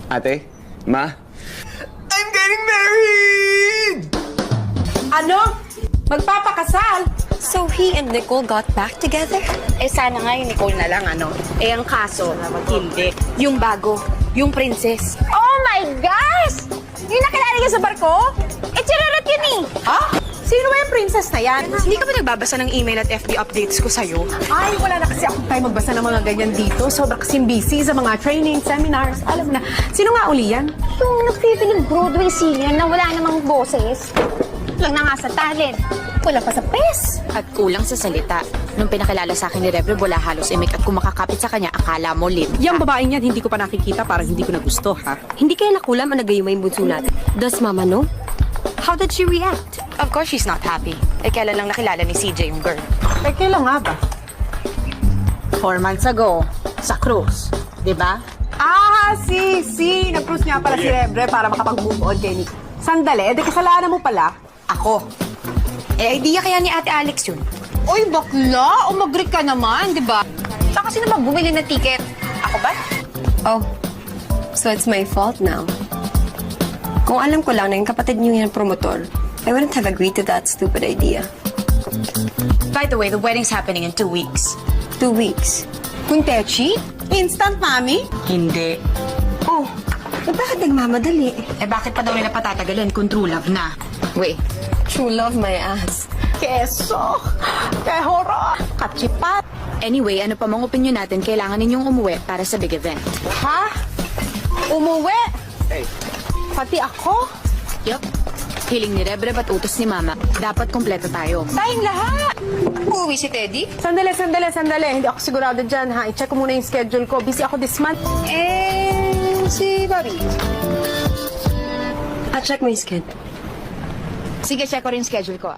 Ate? Ma? I'm getting married! Ano? Magpapakasal? So he and Nicole got back together? Sana nga yung Nicole na lang, ano? Ang kaso, hindi. Yung bago, yung princess. Oh my gosh! Yung nakilala niya sa barko? Chirurut yun eh! Ha? Sino ba yung princess na yan? Hindi ka ba nagbabasa ng email at FB updates ko sa'yo? Ay, wala na kasi akong time magbasa ng mga ganyan dito. Sobrang kasing busy sa mga training, seminars. Alam mo na. Sino nga uli yan? Yung nagpipiling Broadway singer na wala namang boses. Lang na nga sa talent. Wala pa sa pes. At kulang sa salita. Nung pinakilala sa akin ni Rebre, wala halos imik at kung makakapit sa kanya, akala mo lim. Yung babaeng yan, hindi ko pa nakikita. Parang hindi ko na gusto, ha? Hindi kaya nakulam ang nagayumay yung bunso natin. Does Mama know? How did she react? Of course, she's not happy. Kailan lang nakilala ni CJ yung girl. Eh, kailan nga ba? 4 months ago, sa cruise. Diba? Si. Nag-cruise nga pala si Rebre para makapag-move on kay Nick. Sandali, di kasalanan mo pala. Ako. Idea kaya ni Ate Alex yun. Uy, bakla! Umagri ka naman, di ba? Baka sino ba bumili ng ticket? Ako ba? Oh, so it's my fault now. Kung alam ko lang na yung kapatid niyo yung promotor, I wouldn't have agreed to that stupid idea. By the way, the wedding's happening in 2 weeks. 2 weeks. Kuntechi? Instant, mami? Hindi. Oh, eh bakit nagmamadali? Bakit pa daw nila patatagalin kung true love na? Wait. True love my ass. Keso, kehoro, kachipat. Anyway, ano pa mong opinion natin, kailangan ninyong umuwi para sa big event. Ha? Umuwi? Pati ako? Yup. Hiling ni Rebre ba't utos ni Mama. Dapat kompleto tayo. Tayong lahat! Uuwi si Teddy? Sandali. Hindi ako sigurado dyan, ha? I-check ko muna yung schedule ko. Busy ako this month. Si Bobby? I'll check my schedule. Sige, check ko rin schedule ko.